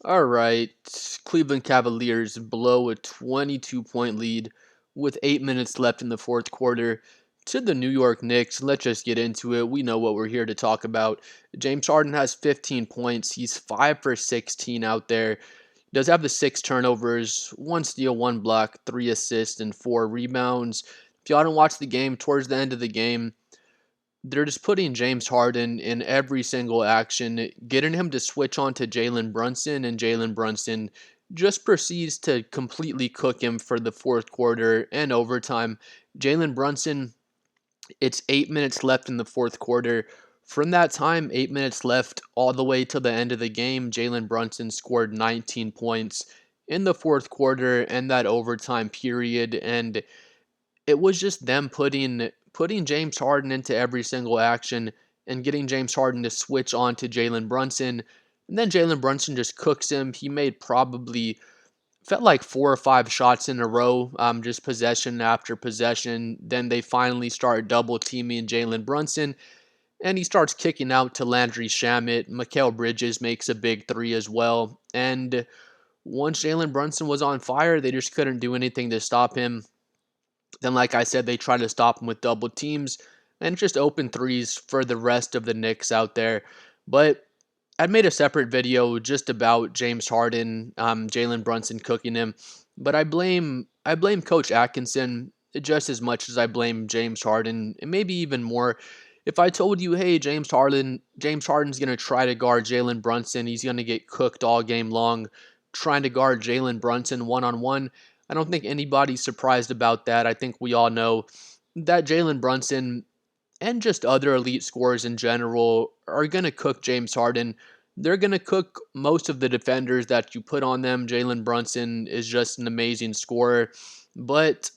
All right, Cleveland Cavaliers blow a 22-point lead with 8 minutes left in the fourth quarter to the New York Knicks. Let's just get into it. We know what we're here to talk about. James Harden has 15 points. He's 5 for 16 out there. He does have the 6 turnovers, 1 steal, 1 block, 3 assists, and 4 rebounds. If y'all didn't watch the game, towards the end of the game, they're just putting James Harden in every single action, getting him to switch on to Jalen Brunson, and Jalen Brunson just proceeds to completely cook him for the fourth quarter and overtime. Jalen Brunson, it's 8 minutes left in the fourth quarter. From that time, 8 minutes left, all the way to the end of the game, Jalen Brunson scored 19 points in the fourth quarter and that overtime period. And it was just them putting James Harden into every single action and getting James Harden to switch on to Jalen Brunson. And then Jalen Brunson just cooks him. He made probably felt like 4 or 5 shots in a row, just possession after possession. Then they finally start double teaming Jalen Brunson, and he starts kicking out to Landry Shamet. Mikal Bridges makes a big three as well. And once Jalen Brunson was on fire, they just couldn't do anything to stop him. Then, like I said, they try to stop him with double teams and just open threes for the rest of the Knicks out there. But I made a separate video just about James Harden, Jalen Brunson cooking him. But I blame Coach Atkinson just as much as I blame James Harden, and maybe even more. If I told you, hey, James Harden's gonna try to guard Jalen Brunson, he's gonna get cooked all game long, trying to guard Jalen Brunson one on one. I don't think anybody's surprised about that. I think we all know that Jalen Brunson and just other elite scorers in general are going to cook James Harden. They're going to cook most of the defenders that you put on them. Jalen Brunson is just an amazing scorer. But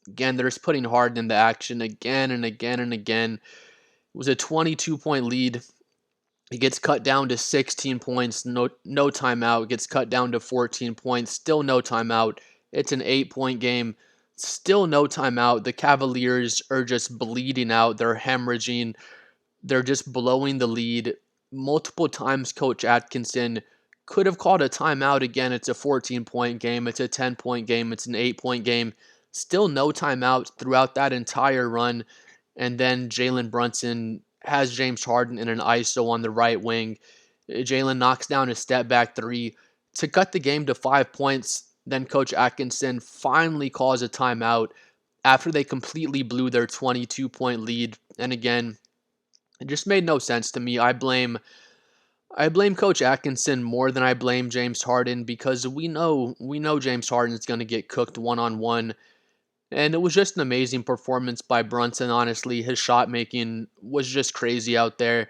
again, they're just putting Harden in the action again and again and again. It was a 22-point lead. He gets cut down to 16 points, no timeout. Gets cut down to 14 points, still no timeout. It's an 8-point game, still no timeout. The Cavaliers are just bleeding out. They're hemorrhaging. They're just blowing the lead. Multiple times, Coach Atkinson could have called a timeout again. It's a 14-point game. It's a 10-point game. It's an 8-point game. Still no timeouts throughout that entire run. And then Jalen Brunson has James Harden in an ISO on the right wing. Jalen knocks down a step back three to cut the game to 5 points. Then Coach Atkinson finally calls a timeout after they completely blew their 22-point lead. And again, it just made no sense to me. I blame Coach Atkinson more than I blame James Harden because we know James Harden is going to get cooked one on one. And it was just an amazing performance by Brunson, honestly. His shot making was just crazy out there.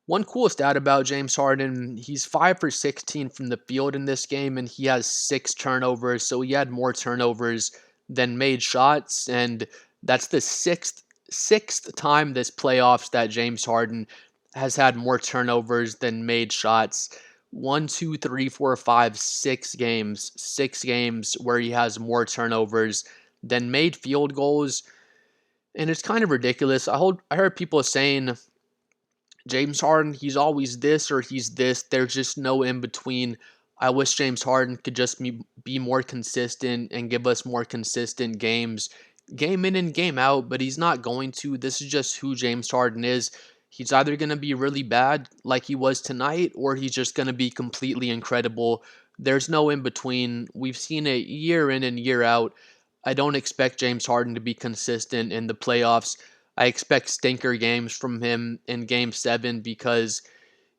One cool stat about James Harden, he's 5 for 16 from the field in this game, and he has 6 turnovers. So he had more turnovers than made shots. And that's the sixth time this playoffs that James Harden has had more turnovers than made shots. One, two, three, four, five, 6 games. 6 games where he has more turnovers than made field goals. And it's kind of ridiculous. I heard people saying James Harden, he's always this or he's this. There's just no in between. I wish James Harden could just be more consistent and give us more consistent games, game in and game out, but he's not going to. This is just who James Harden is. He's either going to be really bad like he was tonight, or he's just going to be completely incredible. There's no in between. We've seen it year in and year out. I don't expect James Harden to be consistent in the playoffs. I expect stinker games from him in game seven because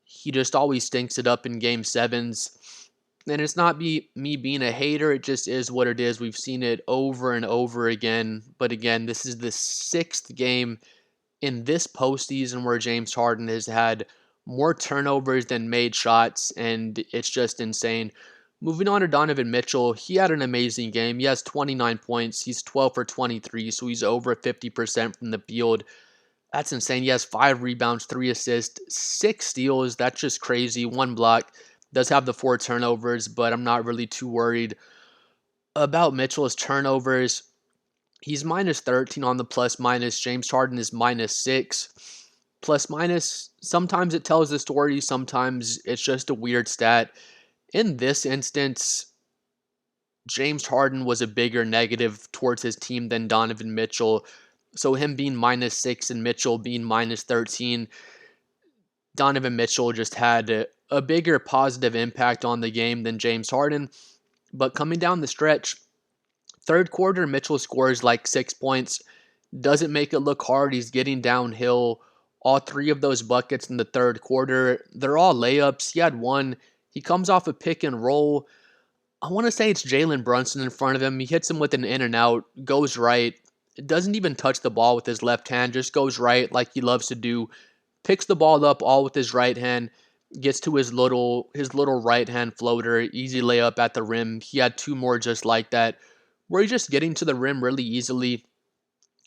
he just always stinks it up in game sevens. And it's not me being a hater, it just is what it is. We've seen it over and over again. But again, this is the sixth game in this postseason where James Harden has had more turnovers than made shots, and it's just insane. Moving on to Donovan Mitchell, he had an amazing game. He has 29 points. He's 12 for 23, so he's over 50% from the field. That's insane. He has 5 rebounds, 3 assists, 6 steals. That's just crazy. 1 block. Does have the 4 turnovers, but I'm not really too worried about Mitchell's turnovers. He's minus 13 on the plus minus. James Harden is minus 6. Plus minus, sometimes it tells the story, sometimes it's just a weird stat. In this instance, James Harden was a bigger negative towards his team than Donovan Mitchell. So him being -6 and Mitchell being -13, Donovan Mitchell just had a bigger positive impact on the game than James Harden. But coming down the stretch, third quarter, Mitchell scores like 6 points. Doesn't make it look hard. He's getting downhill. All three of those buckets in the third quarter, they're all layups. He had one. He comes off a pick and roll. I want to say it's Jalen Brunson in front of him. He hits him with an in and out, goes right. It doesn't even touch the ball with his left hand, just goes right like he loves to do. Picks the ball up all with his right hand, gets to his little right hand floater, easy layup at the rim. He had two more just like that, where he's just getting to the rim really easily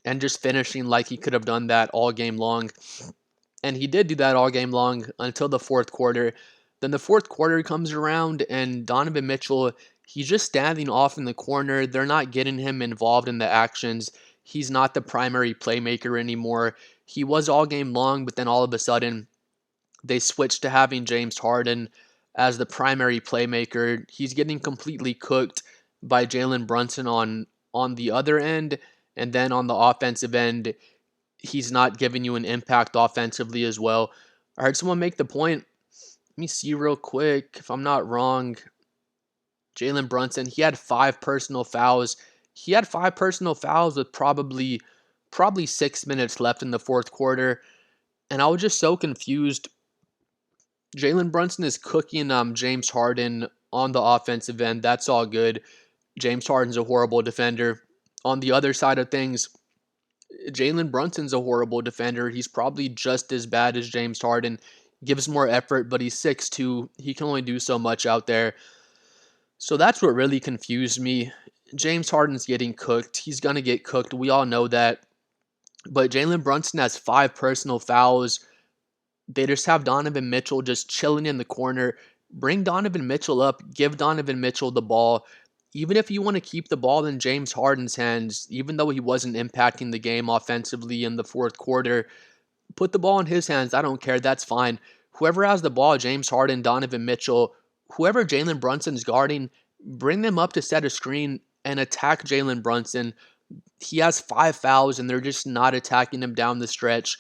and just finishing like he could have done that all game long. And he did do that all game long until the fourth quarter. Then the fourth quarter comes around, and Donovan Mitchell, he's just standing off in the corner. They're not getting him involved in the actions. He's not the primary playmaker anymore. He was all game long, but then all of a sudden, they switched to having James Harden as the primary playmaker. He's getting completely cooked by Jalen Brunson on the other end, and then on the offensive end, he's not giving you an impact offensively as well. I heard someone make the point. Let me see real quick. If I'm not wrong, Jalen Brunson, he had 5 personal fouls. He had 5 personal fouls with probably 6 minutes left in the fourth quarter. And I was just so confused. Jalen Brunson is cooking James Harden on the offensive end. That's all good. James Harden's a horrible defender. On the other side of things, Jalen Brunson's a horrible defender. He's probably just as bad as James Harden. Gives more effort, but he's 6'2". He can only do so much out there. So that's what really confused me. James Harden's getting cooked. He's going to get cooked. We all know that. But Jalen Brunson has 5 personal fouls. They just have Donovan Mitchell just chilling in the corner. Bring Donovan Mitchell up. Give Donovan Mitchell the ball. Even if you want to keep the ball in James Harden's hands, even though he wasn't impacting the game offensively in the fourth quarter, put the ball in his hands. I don't care. That's fine. Whoever has the ball, James Harden, Donovan Mitchell, whoever Jalen Brunson's guarding, bring them up to set a screen and attack Jalen Brunson. He has 5 fouls and they're just not attacking him down the stretch.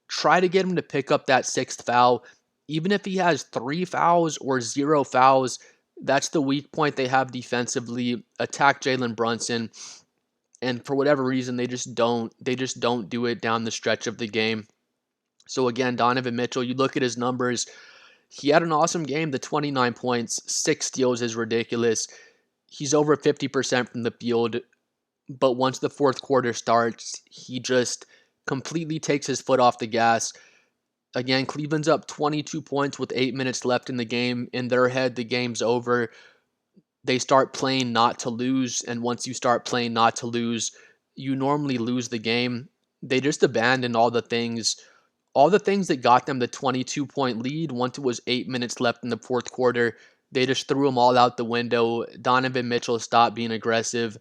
Try to get him to pick up that sixth foul. Even if he has 3 fouls or 0 fouls, that's the weak point they have defensively. Attack Jalen Brunson. And for whatever reason, they just don't do it down the stretch of the game. So again, Donovan Mitchell, you look at his numbers, he had an awesome game. The 29 points, 6 steals is ridiculous. He's over 50% from the field, but once the fourth quarter starts, he just completely takes his foot off the gas. Again, Cleveland's up 22 points with 8 minutes left in the game. In their head, the game's over. They start playing not to lose, and once you start playing not to lose, you normally lose the game. They just abandoned all the things that got them the 22-point lead once it was 8 minutes left in the fourth quarter. They just threw them all out the window. Donovan Mitchell stopped being aggressive.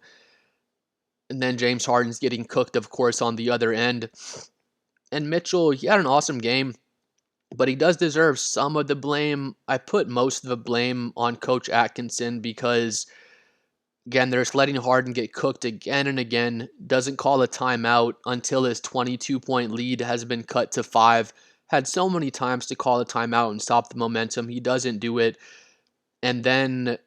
And then James Harden's getting cooked, of course, on the other end. And Mitchell, he had an awesome game, but he does deserve some of the blame. I put most of the blame on Coach Atkinson because, again, they're just letting Harden get cooked again and again. Doesn't call a timeout until his 22-point lead has been cut to 5. Had so many times to call a timeout and stop the momentum. He doesn't do it. And then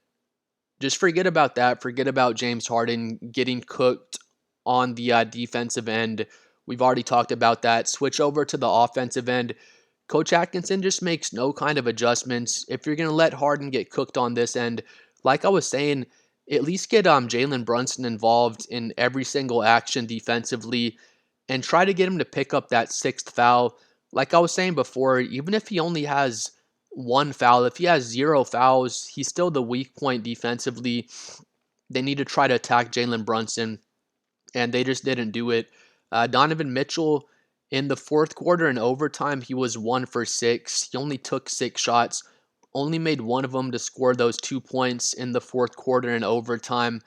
just forget about that. Forget about James Harden getting cooked on the defensive end. We've already talked about that. Switch over to the offensive end. Coach Atkinson just makes no kind of adjustments. If you're going to let Harden get cooked on this end, like I was saying, at least get Jalen Brunson involved in every single action defensively and try to get him to pick up that sixth foul. Like I was saying before, even if he only has 1 foul, if he has 0 fouls, he's still the weak point defensively. They need to try to attack Jalen Brunson, and they just didn't do it. Donovan Mitchell, in the fourth quarter and overtime, he was 1 for 6. He only took 6 shots, only made one of them to score those 2 points in the fourth quarter and overtime.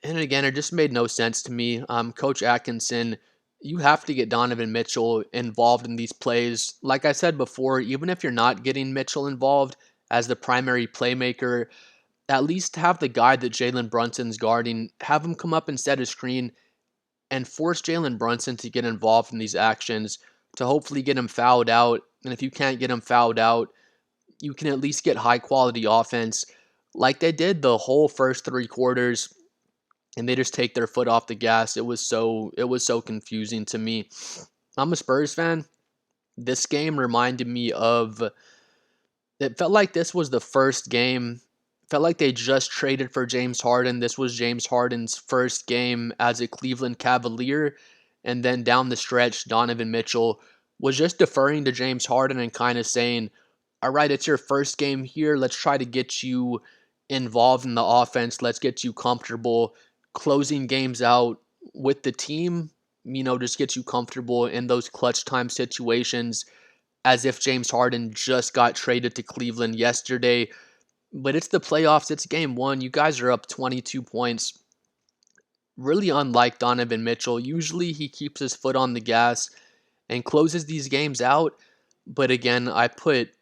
And again, it just made no sense to me. Coach Atkinson, you have to get Donovan Mitchell involved in these plays. Like I said before, even if you're not getting Mitchell involved, as the primary playmaker. At least have the guy that Jalen Brunson's guarding, have him come up and set a screen and force Jalen Brunson to get involved in these actions to hopefully get him fouled out. And if you can't get him fouled out, you can at least get high quality offense like they did the whole first three quarters, and they just take their foot off the gas. It was so confusing to me. I'm a Spurs fan. This game reminded me of, it felt like this was the first game. Felt like they just traded for James Harden. This was James Harden's first game as a Cleveland Cavalier. And then down the stretch, Donovan Mitchell was just deferring to James Harden and kind of saying, all right, it's your first game here. Let's try to get you involved in the offense. Let's get you comfortable closing games out with the team. Just get you comfortable in those clutch time situations, as if James Harden just got traded to Cleveland yesterday. But it's the playoffs. It's game one. You guys are up 22 points. Really unlike Donovan Mitchell. Usually he keeps his foot on the gas and closes these games out. But again, I put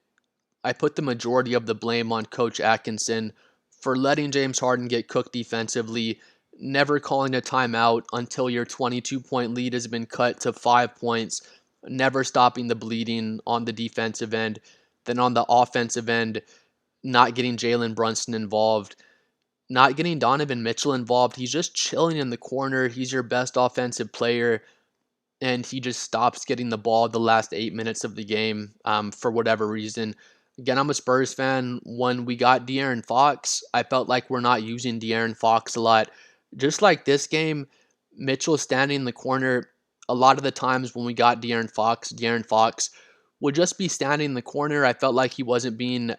the majority of the blame on Coach Atkinson for letting James Harden get cooked defensively, never calling a timeout until your 22-point lead has been cut to 5 points, never stopping the bleeding on the defensive end. Then on the offensive end, not getting Jalen Brunson involved, not getting Donovan Mitchell involved. He's just chilling in the corner. He's your best offensive player, and he just stops getting the ball the last 8 minutes of the game for whatever reason. Again, I'm a Spurs fan. When we got De'Aaron Fox, I felt like we're not using De'Aaron Fox a lot. Just like this game, Mitchell standing in the corner. A lot of the times when we got De'Aaron Fox would just be standing in the corner. I felt like he wasn't being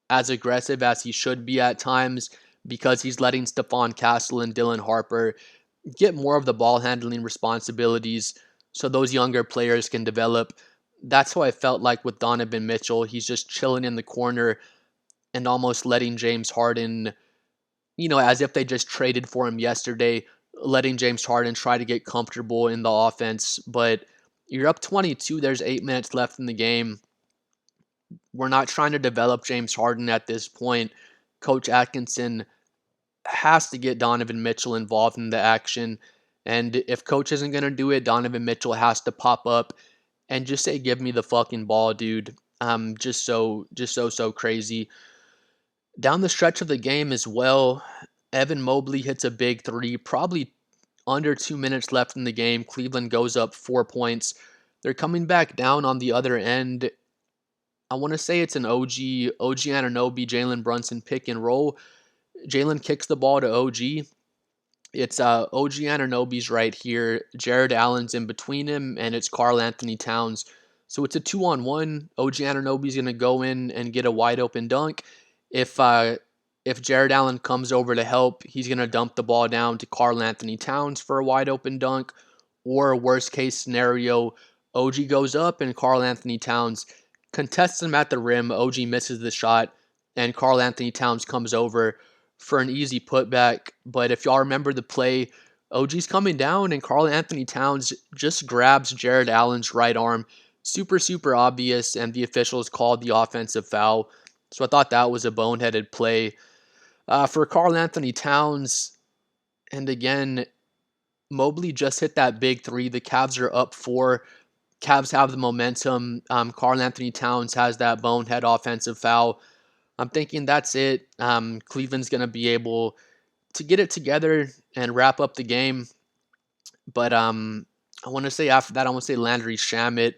as aggressive as he should be at times because he's letting Stephon Castle and Dylan Harper get more of the ball handling responsibilities so those younger players can develop. That's how I felt like with Donovan Mitchell. He's just chilling in the corner and almost letting James Harden, as if they just traded for him yesterday, letting James Harden try to get comfortable in the offense. But you're up 22. There's 8 minutes left in the game. We're not trying to develop James Harden at this point. Coach Atkinson has to get Donovan Mitchell involved in the action. And if coach isn't going to do it, Donovan Mitchell has to pop up and just say, give me the fucking ball, dude. So crazy. Down the stretch of the game as well, Evan Mobley hits a big three, probably under 2 minutes left in the game. Cleveland goes up 4 points. They're coming back down on the other end. I want to say it's an OG Anunoby, Jalen Brunson pick and roll. Jalen kicks the ball to OG. It's OG Anunoby's right here. Jared Allen's in between him, and it's Karl Anthony Towns. So it's a 2-on-1. OG Anunoby's going to go in and get a wide open dunk. If Jared Allen comes over to help, he's going to dump the ball down to Karl Anthony Towns for a wide open dunk. Or worst case scenario, OG goes up and Karl Anthony Towns contests him at the rim. OG misses the shot, and Karl Anthony Towns comes over for an easy putback. But if y'all remember the play, OG's coming down and Karl Anthony Towns just grabs Jared Allen's right arm. Super, super obvious, and the officials called the offensive foul. So I thought that was a boneheaded play. For Karl Anthony Towns, and again, Mobley just hit that big three. The Cavs are up 4. Cavs have the momentum. Karl Anthony Towns has that bonehead offensive foul. I'm thinking that's it. Cleveland's going to be able to get it together and wrap up the game. But I want to say after that, I want to say Landry Shamet.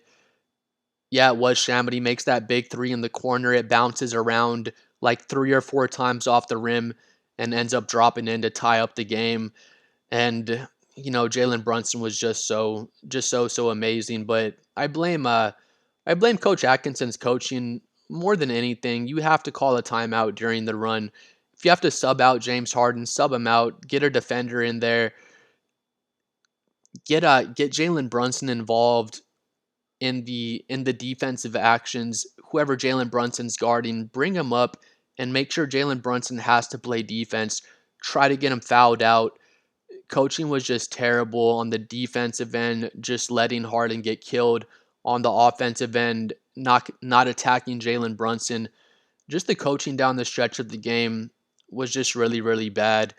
Yeah, it was Shamet. He makes that big three in the corner. It bounces around like 3 or 4 times off the rim and ends up dropping in to tie up the game. And Jalen Brunson was just so amazing. But I blame Coach Atkinson's coaching more than anything. You have to call a timeout during the run. If you have to sub out James Harden, sub him out. Get a defender in there. Get Jalen Brunson involved in the defensive actions. Whoever Jalen Brunson's guarding, bring him up and make sure Jalen Brunson has to play defense. Try to get him fouled out. Coaching was just terrible on the defensive end, just letting Harden get killed. On the offensive end, not attacking Jalen Brunson. just the coaching down the stretch of the game was just really, really bad.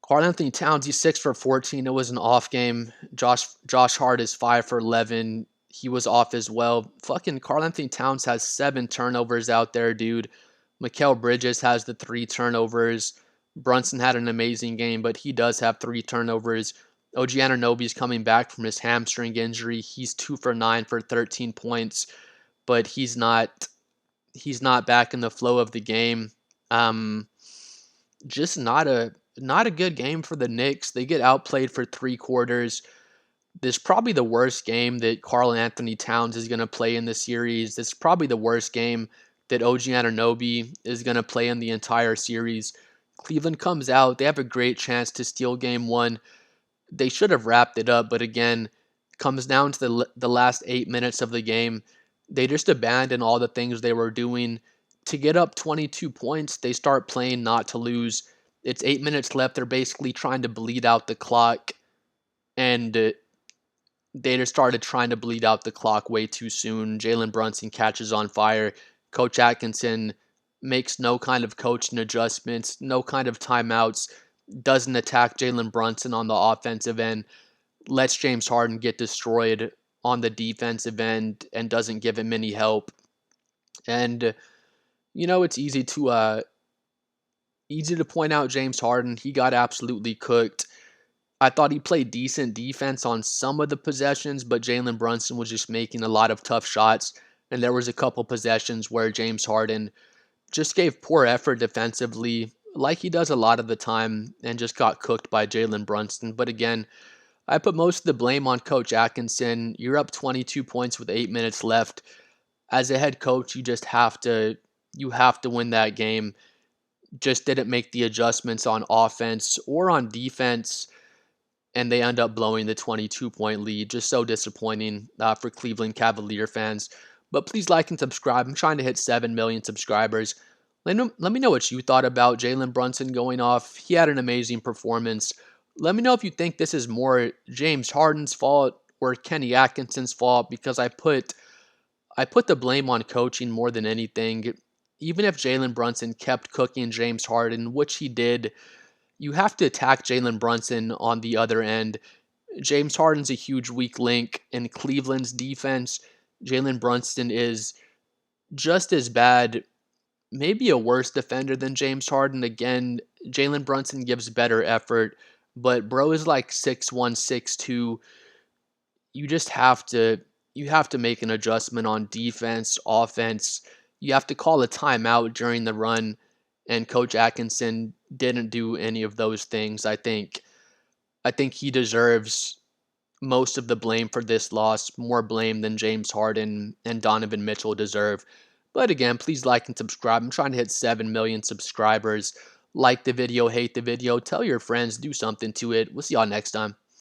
Karl Anthony Towns, he's 6 for 14. It was an off game. Josh Hart is 5 for 11. He was off as well. Fucking Karl Anthony Towns has 7 turnovers out there, dude. Mikal Bridges has the 3 turnovers. Brunson had an amazing game, but he does have 3 turnovers. OG Anunoby's coming back from his hamstring injury. He's 2 for 9 for 13 points, but he's not back in the flow of the game. Um, just not a good game for the Knicks. They get outplayed for 3 quarters. This is probably the worst game that Karl Anthony Towns is going to play in the series. This is probably the worst game that OG Anunoby is going to play in the entire series. Cleveland comes out. They have a great chance to steal game one. They should have wrapped it up, but again, comes down to the last 8 minutes of the game. They just abandon all the things they were doing. To get up 22 points, they start playing not to lose. It's 8 minutes left. They're basically trying to bleed out the clock, and they just started trying to bleed out the clock way too soon. Jalen Brunson catches on fire. Coach Atkinson makes no kind of coaching adjustments, no kind of timeouts, doesn't attack Jalen Brunson on the offensive end, lets James Harden get destroyed on the defensive end, and doesn't give him any help. And it's easy to point out James Harden. He got absolutely cooked. I thought he played decent defense on some of the possessions, but Jalen Brunson was just making a lot of tough shots. And there was a couple possessions where James Harden just gave poor effort defensively, like he does a lot of the time, and just got cooked by Jalen Brunson. But again, I put most of the blame on Coach Atkinson. You're up 22 points with 8 minutes left. As a head coach, you have to win that game. Just didn't make the adjustments on offense or on defense, and they end up blowing the 22-point lead. Just so disappointing for Cleveland Cavalier fans. But please like and subscribe. I'm trying to hit 7 million subscribers. Let me know what you thought about Jalen Brunson going off. He had an amazing performance. Let me know if you think this is more James Harden's fault or Kenny Atkinson's fault, because I put the blame on coaching more than anything. Even if Jalen Brunson kept cooking James Harden, which he did, you have to attack Jalen Brunson on the other end. James Harden's a huge weak link in Cleveland's defense. Jalen Brunson is just as bad, maybe a worse defender than James Harden. Again, Jalen Brunson gives better effort, but bro is like 6'1", 6'2". You just have to make an adjustment on defense, offense. You have to call a timeout during the run, and Coach Atkinson didn't do any of those things. I think he deserves most of the blame for this loss, more blame than James Harden and Donovan Mitchell deserve. But again, please like and subscribe. I'm trying to hit 7 million subscribers. Like the video, hate the video, tell your friends, do something to it. We'll see y'all next time.